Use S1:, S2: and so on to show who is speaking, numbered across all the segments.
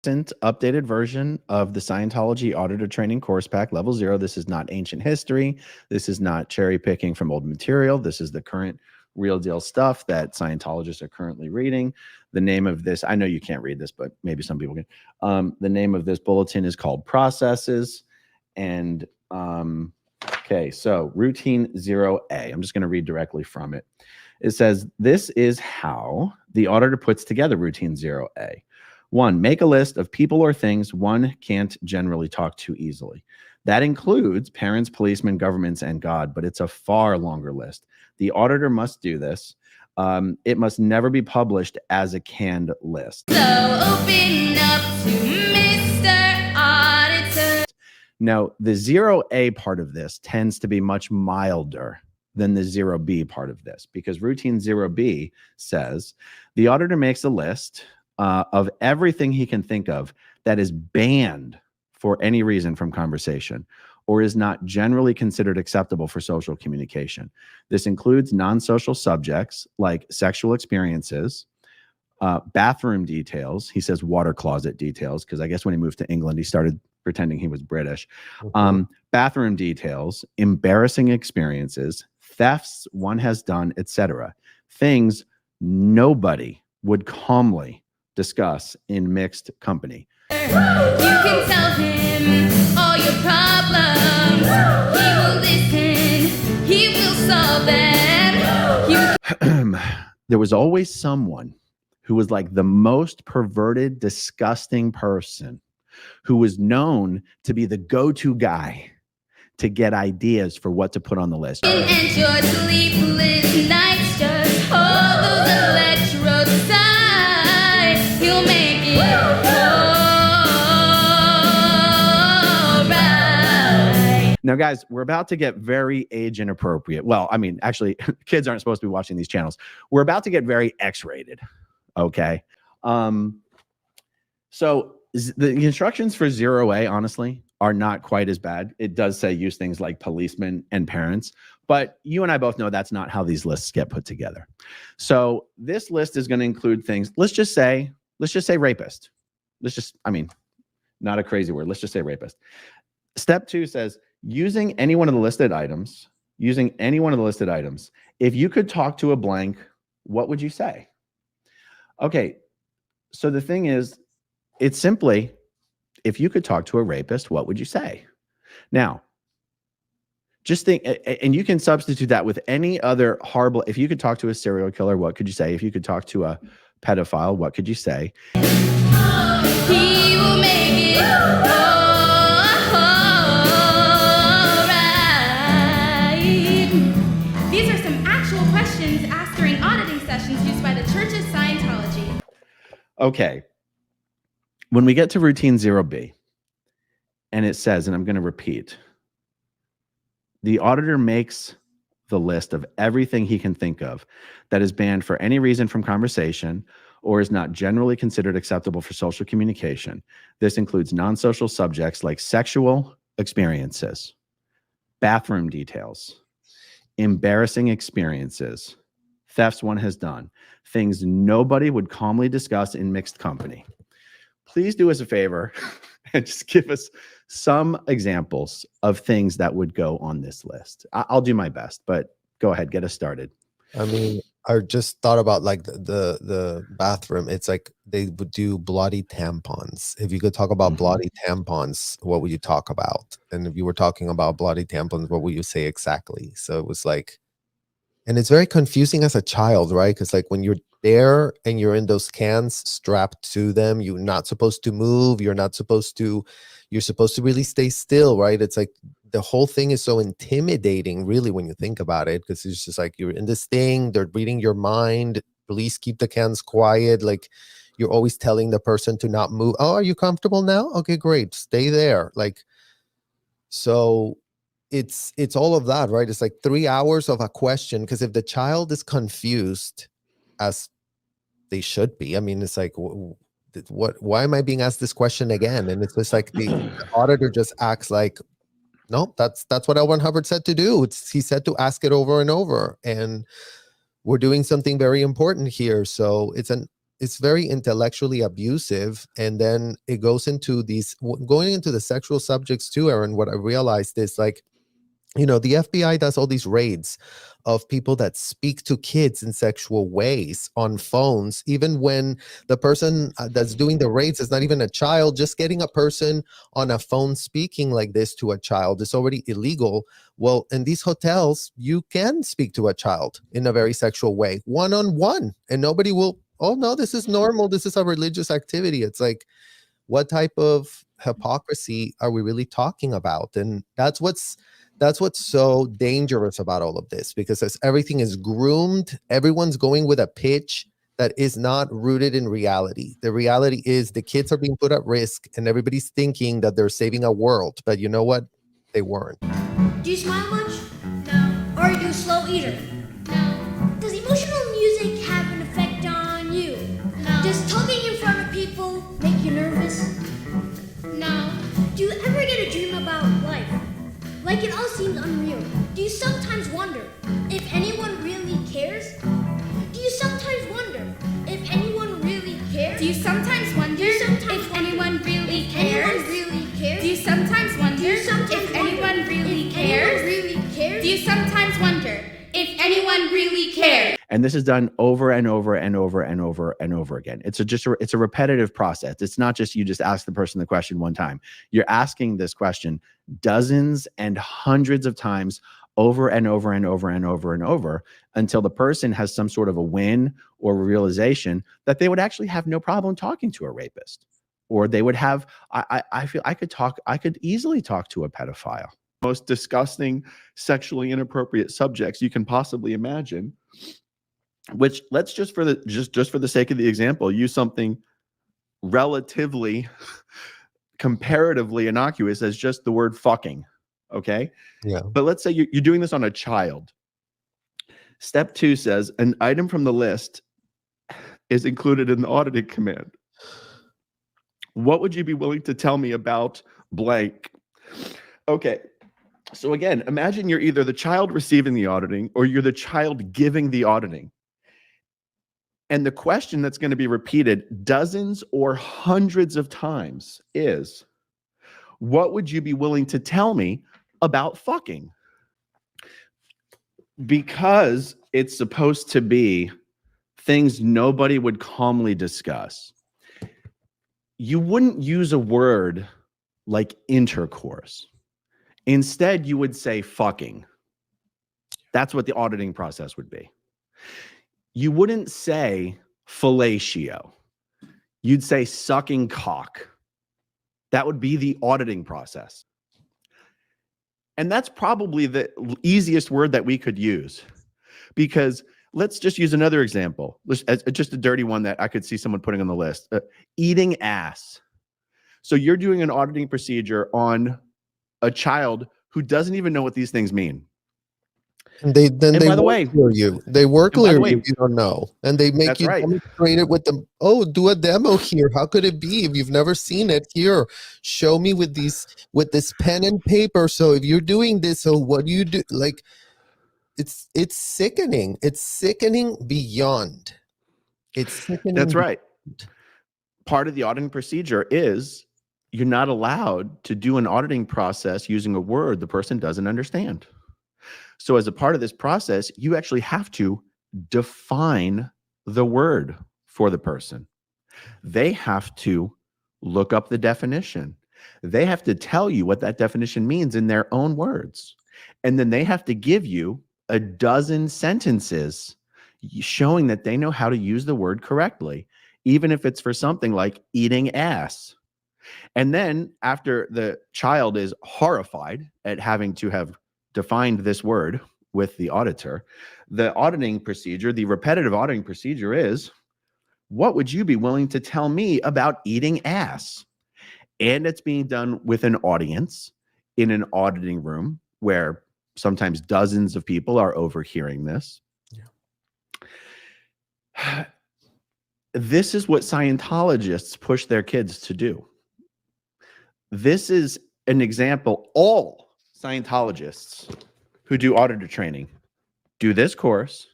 S1: updated version of the Scientology Auditor Training Course Pack Level 0. This is not ancient history. This is not cherry picking from old material. This is the current real deal stuff that Scientologists are currently reading. The name of this, I know you can't read this, but maybe some people can. The name of this bulletin is called Processes. And okay, so routine 0A. I'm just going to read directly from it. It says, this is how the auditor puts together routine 0A. 1, make a list of people or things one can't generally talk to easily. That includes parents, policemen, governments, and God, but it's a far longer list. The auditor must do this. It must never be published as a canned list. So open up to Mr. Auditor. Now, the 0A part of this tends to be much milder than the 0B part of this, because routine 0B says the auditor makes a list of everything he can think of that is banned for any reason from conversation or is not generally considered acceptable for social communication. This includes non-social subjects like sexual experiences, bathroom details. He says water closet details, because I guess when he moved to England, he started pretending he was British. Bathroom details, embarrassing experiences, thefts one has done, etc. Things nobody would calmly discuss in mixed company. You can tell him all your problems. He will listen. He will solve them. There was always someone who was like the most perverted, disgusting person who was known to be the go-to guy to get ideas for what to put on the list. And your sleepless nights just hold those electrodes tight. He'll make it all right. Now, guys, we're about to get very age inappropriate. Well, I mean, actually, kids aren't supposed to be watching these channels. We're about to get very X-rated, okay? So the instructions for 0A, honestly, are not quite as bad. It does say use things like policemen and parents, but you and I both know that's not how these lists get put together. So this list is going to include things. Let's just say rapist. I mean, not a crazy word. Let's just say rapist. Step 2 says using any one of the listed items, if you could talk to a blank, what would you say? Okay. So the thing is, it's simply, if you could talk to a rapist, what would you say? Now, just think, and you can substitute that with any other horrible, if you could talk to a serial killer, what could you say? If you could talk to a pedophile, what could you say? He will make it all right. These are some actual questions asked during auditing sessions used by the Church of Scientology. Okay. When we get to routine 0B, and it says, and I'm going to repeat, the auditor makes the list of everything he can think of that is banned for any reason from conversation or is not generally considered acceptable for social communication. This includes non-social subjects like sexual experiences, bathroom details, embarrassing experiences, thefts one has done, things nobody would calmly discuss in mixed company. Please do us a favor and just give us some examples of things that would go on this list. I'll do my best, but go ahead, get us started.
S2: I mean, I just thought about like the bathroom. It's like they would do bloody tampons. If you could talk about bloody tampons, what would you talk about? And if you were talking about bloody tampons, what would you say exactly? So it was like, and it's very confusing as a child, right? Because like when you're there and you're in those cans strapped to them, you're not supposed to move. You're supposed to really stay still, right? It's like the whole thing is so intimidating, really, when you think about it, because it's just like you're in this thing, they're reading your mind. Please keep the cans quiet. Like you're always telling the person to not move. Oh, are you comfortable now? Okay, great. Stay there. Like, so it's all of that, right? It's like 3 hours of a question, because if the child is confused, as they should be, I mean, it's like, why am I being asked this question again? And it's just like the auditor just acts like, no, that's what L. Ron Hubbard said to do. He said to ask it over and over, and we're doing something very important here. So it's an it's very intellectually abusive, and then it goes into these going into the sexual subjects too, Aaron. What I realized is, like, you know, the FBI does all these raids of people that speak to kids in sexual ways on phones, even when the person that's doing the raids is not even a child. Just getting a person on a phone speaking like this to a child is already illegal. Well, in these hotels, you can speak to a child in a very sexual way, one-on-one, and nobody will, oh no, this is normal, this is a religious activity. It's like, what type of hypocrisy are we really talking about? And that's what's so dangerous about all of this, because as everything is groomed, everyone's going with a pitch that is not rooted in reality. The reality is the kids are being put at risk, and everybody's thinking that they're saving a world, but you know what? They weren't.
S3: Do you smile much? No. Are you a slow eater? No. Does emotional music have an effect on you? No. Does talking in front of people make you nervous? No. Do you ever get a dream about life? Like it all seems unreal. Do you sometimes wonder if anyone really cares? Do you sometimes wonder if anyone really cares?
S4: Do you sometimes wonder if anyone really cares?
S3: Do you sometimes wonder
S4: if anyone really cares?
S3: Do you sometimes wonder if anyone really cares?
S1: And this is done over and over and over and over and over again. It's a repetitive process. It's not just you just ask the person the question one time. You're asking this question dozens and hundreds of times over and over and over and over and over until the person has some sort of a win or realization that they would actually have no problem talking to a rapist, or they would have, I feel I could easily talk to a pedophile. Most disgusting, sexually inappropriate subjects you can possibly imagine, which let's just for the sake of the example, use something relatively comparatively innocuous as just the word fucking. Okay.
S2: Yeah.
S1: But let's say you're doing this on a child. Step 2 says an item from the list is included in the auditing command. What would you be willing to tell me about blank? Okay. So again, imagine you're either the child receiving the auditing or you're the child giving the auditing. And the question that's going to be repeated dozens or hundreds of times is, what would you be willing to tell me about fucking? Because it's supposed to be things nobody would calmly discuss. You wouldn't use a word like intercourse. Instead, you would say fucking. That's what the auditing process would be. You wouldn't say fellatio. You'd say sucking cock. That would be the auditing process. And that's probably the easiest word that we could use, because let's just use another example. Just a dirty one that I could see someone putting on the list. Eating ass. So you're doing an auditing procedure on a child who doesn't even know what these things mean.
S2: And they
S1: by the way,
S2: clear you. They work clear you if you don't know. And they make
S1: That's
S2: you
S1: right.
S2: demonstrate it with them. Oh, do a demo here. How could it be if you've never seen it? Here, show me with this pen and paper. So if you're doing this, so what do you do? Like, it's sickening. It's sickening beyond. It's sickening.
S1: That's right. Part of the auditing procedure is you're not allowed to do an auditing process using a word the person doesn't understand. So as a part of this process, you actually have to define the word for the person. They have to look up the definition. They have to tell you what that definition means in their own words. And then they have to give you a dozen sentences showing that they know how to use the word correctly, even if it's for something like eating ass. And then after the child is horrified at having to have defined this word with the auditor, the auditing procedure, the repetitive auditing procedure is, what would you be willing to tell me about eating ass? And it's being done with an audience in an auditing room where sometimes dozens of people are overhearing this. Yeah. This is what Scientologists push their kids to do. This is an example. All Scientologists who do auditor training do this course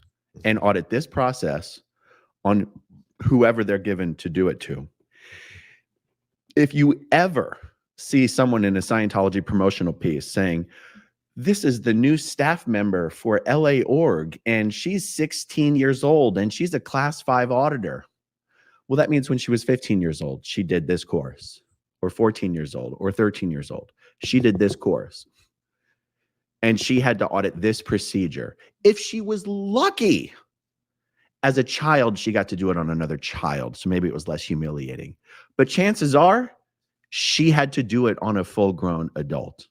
S1: and audit this process on whoever they're given to do it to. If you ever see someone in a Scientology promotional piece saying, this is the new staff member for LA org, and she's 16 years old and she's a class 5 auditor. Well, that means when she was 15 years old, she did this course, or 14 years old, or 13 years old. She did this course. And she had to audit this procedure. If she was lucky, as a child, she got to do it on another child. So maybe it was less humiliating. But chances are, she had to do it on a full-grown adult.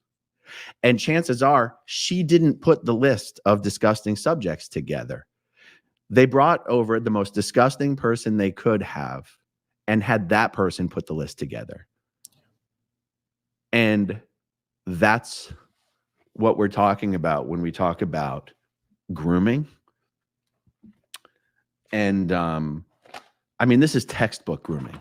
S1: And chances are, she didn't put the list of disgusting subjects together. They brought over the most disgusting person they could have and had that person put the list together. And that's what we're talking about when we talk about grooming. And I mean, this is textbook grooming.